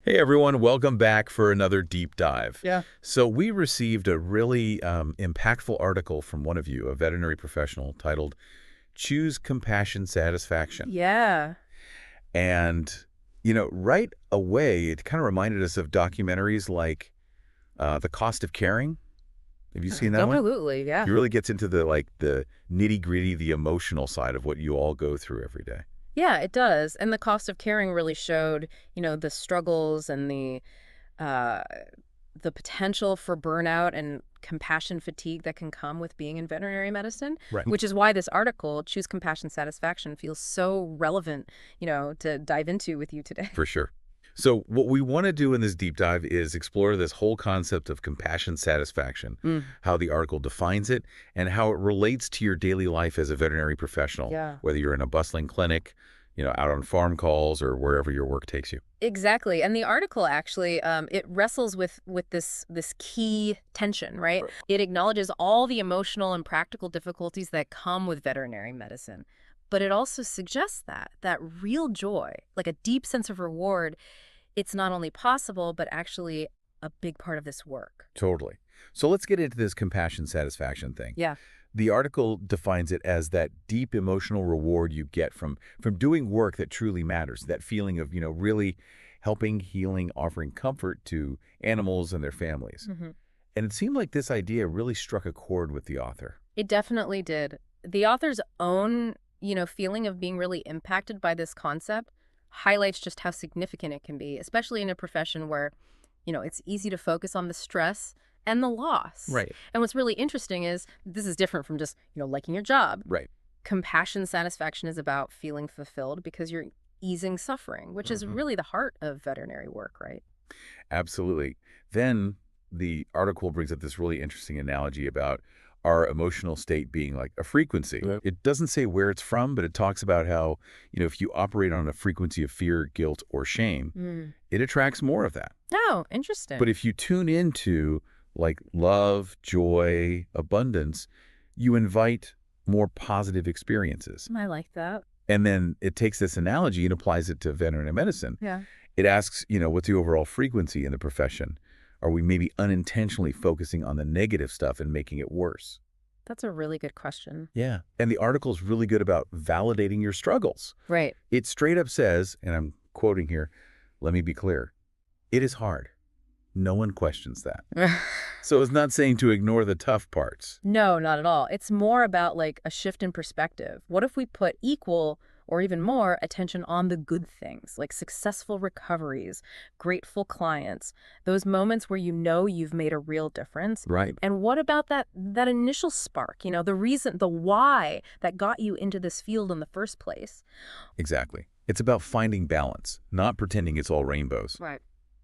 Hey everyone, welcome back for another deep dive. Yeah. So we received a really impactful article from one of you, a veterinary professional, titled Choose Compassion Satisfaction. Yeah. And, right away, it kind of reminded us of documentaries like The Cost of Caring. Have you seen that one? Absolutely. Yeah. It really gets into the nitty-gritty, the emotional side of what you all go through every day. Yeah, it does. And the cost of caring really showed, the struggles and uh the potential for burnout and compassion fatigue that can come with being in veterinary medicine, Right. which is why this article, Choose Compassion Satisfaction, feels so relevant, to dive into with you today. For sure. So what we want to do in this deep dive is explore this whole concept of compassion satisfaction, Mm. how the article defines it, and how it relates to your daily life as a veterinary professional, Yeah. whether you're in a bustling clinic, out on farm calls, or wherever your work takes you. Exactly. And the article actually it wrestles with this key tension, right? Right. It acknowledges all the emotional and practical difficulties that come with veterinary medicine. But it also suggests that real joy, like a deep sense of reward, it's not only possible but actually a big part of this work. Totally. So let's get into this compassion satisfaction thing. Yeah. The article defines it as that deep emotional reward you get from doing work that truly matters, that feeling of, really helping, healing, offering comfort to animals and their families. Hmm. And it seemed like this idea really struck a chord with the author. It definitely did. The author's own, feeling of being really impacted by this concept highlights just how significant it can be, especially in a profession where, it's easy to focus on the stress and the loss. Right. And what's really interesting is this is different from just, liking your job. Right. Compassion satisfaction is about feeling fulfilled because you're easing suffering, which is Hmm. really the heart of veterinary work, right? Absolutely. Then the article brings up this really interesting analogy about our emotional state being like a frequency. Yeah. It doesn't say where it's from, but it talks about how, if you operate on a frequency of fear, guilt, or shame, Mm. it attracts more of that. Oh, interesting. But if you tune into like love, joy, abundance, you invite more positive experiences. I like that. And then it takes this analogy and applies it to veterinary medicine. Yeah. It asks, what's the overall frequency in the profession? Are we maybe unintentionally focusing on the negative stuff and making it worse? That's a really good question. Yeah. And the article is really good about validating your struggles. Right. It straight up says, and I'm quoting here, let me be clear, it is hard. No one questions that. So it's not saying to ignore the tough parts. No, not at all. It's more about like a shift in perspective. What if we put equal or even more attention on the good things, like successful recoveries, grateful clients, those moments where you've made a real difference? Right. And what about that initial spark, the reason, the why that got you into this field in the first place? Exactly. It's about finding balance, not pretending it's all rainbows. Right.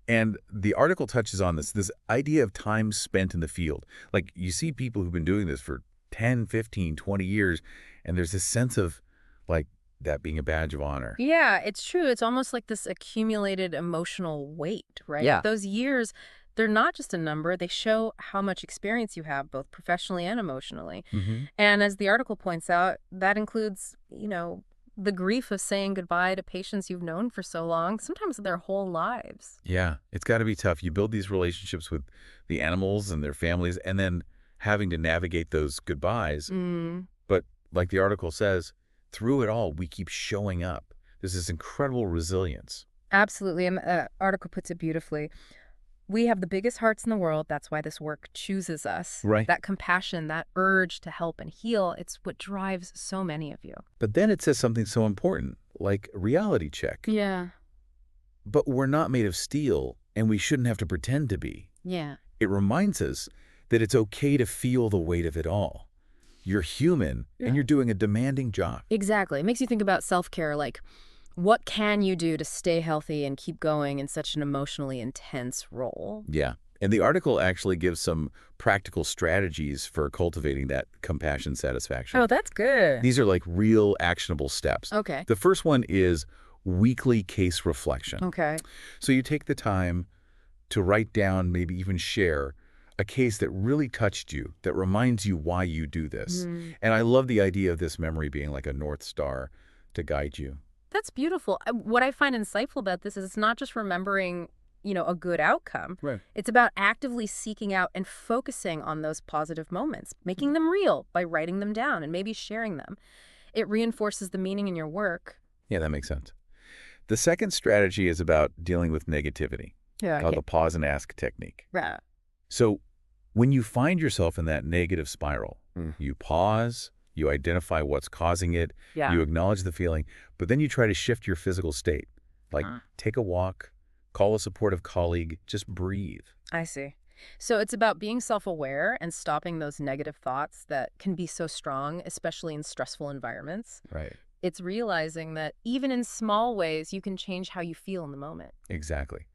And the article touches on this idea of time spent in the field. Like you see people who've been doing this for 10, 15, 20 years, and there's this sense of like that being a badge of honor. Yeah, it's true. It's almost like this accumulated emotional weight, right? Yeah. Those years, they're not just a number. They show how much experience you have, both professionally and emotionally. Hmm. And as the article points out, that includes, the grief of saying goodbye to patients you've known for so long, sometimes their whole lives. Yeah, it's got to be tough. You build these relationships with the animals and their families, and then having to navigate those goodbyes. Mm, But like the article says, through it all, we keep showing up. There's this incredible resilience. absolutely. And the article puts it beautifully. We have the biggest hearts in the world. That's why this work chooses us. Right. That compassion, that urge to help and heal, it's what drives so many of you. But then it says something so important, like reality check. Yeah. But we're not made of steel, and we shouldn't have to pretend to be. Yeah. It reminds us that it's okay to feel the weight of it all. You're human, Yeah. and you're doing a demanding job. Exactly. It makes you think about self-care, like what can you do to stay healthy and keep going in such an emotionally intense role? Yeah. And the article actually gives some practical strategies for cultivating that compassion satisfaction. Oh, that's good. These are like real actionable steps. Okay. The first one is weekly case reflection. Okay. So you take the time to write down, maybe even share, a case that really touched you, that reminds you why you do this. Mm. And I love the idea of this memory being like a North Star to guide you. That's beautiful. What I find insightful about this is it's not just remembering a good outcome. Right. It's about actively seeking out and focusing on those positive moments, making them real by writing them down and maybe sharing them. It reinforces the meaning in your work. Yeah, that makes sense. The second strategy is about dealing with negativity, Yeah, called okay. the pause and ask technique. Right. So when you find yourself in that negative spiral, you pause, you identify what's causing it, Yeah. you acknowledge the feeling, but then you try to shift your physical state. Like take a walk, call a supportive colleague, just breathe. I see. So it's about being self-aware and stopping those negative thoughts that can be so strong, especially in stressful environments. Right. It's realizing that even in small ways, you can change how you feel in the moment. Exactly.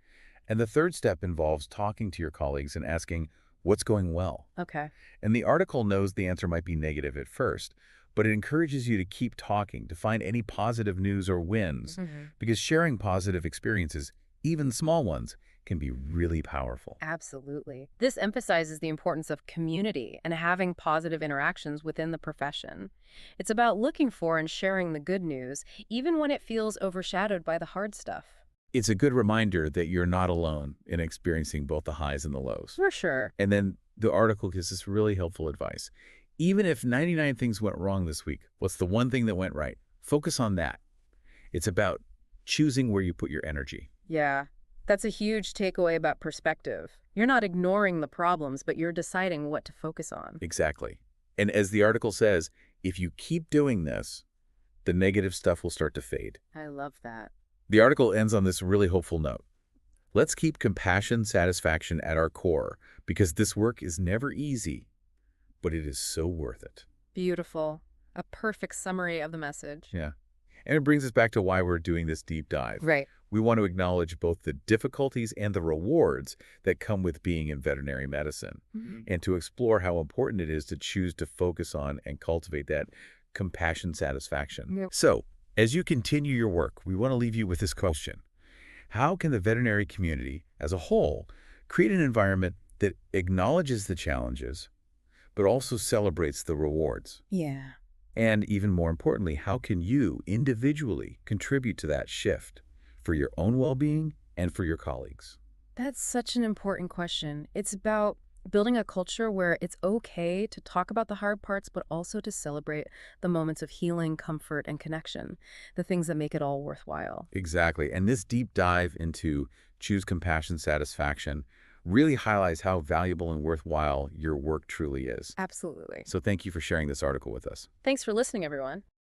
And the third step involves talking to your colleagues and asking, what's going well? Okay. And the article knows the answer might be negative at first, but it encourages you to keep talking, to find any positive news or wins, because sharing positive experiences, even small ones, can be really powerful. Absolutely. This emphasizes the importance of community and having positive interactions within the profession. It's about looking for and sharing the good news, even when it feels overshadowed by the hard stuff. It's a good reminder that you're not alone in experiencing both the highs and the lows. For sure. And then the article gives us really helpful advice. Even if 99 things went wrong this week, what's the one thing that went right? Focus on that. It's about choosing where you put your energy. Yeah. That's a huge takeaway about perspective. You're not ignoring the problems, but you're deciding what to focus on. Exactly. And as the article says, if you keep doing this, the negative stuff will start to fade. I love that. The article ends on this really hopeful note. Let's keep compassion, satisfaction at our core, because this work is never easy, but it is so worth it. Beautiful. A perfect summary of the message. Yeah. And it brings us back to why we're doing this deep dive. Right. We want to acknowledge both the difficulties and the rewards that come with being in veterinary medicine, and to explore how important it is to choose to focus on and cultivate that compassion satisfaction. Yep. So, as you continue your work, we want to leave you with this question. How can the veterinary community as a whole create an environment that acknowledges the challenges, but also celebrates the rewards? Yeah. And even more importantly, how can you individually contribute to that shift for your own well-being and for your colleagues? That's such an important question. It's about building a culture where it's okay to talk about the hard parts, but also to celebrate the moments of healing, comfort, and connection, the things that make it all worthwhile. Exactly. And this deep dive into choose compassion satisfaction really highlights how valuable and worthwhile your work truly is. Absolutely. So thank you for sharing this article with us. Thanks for listening, everyone.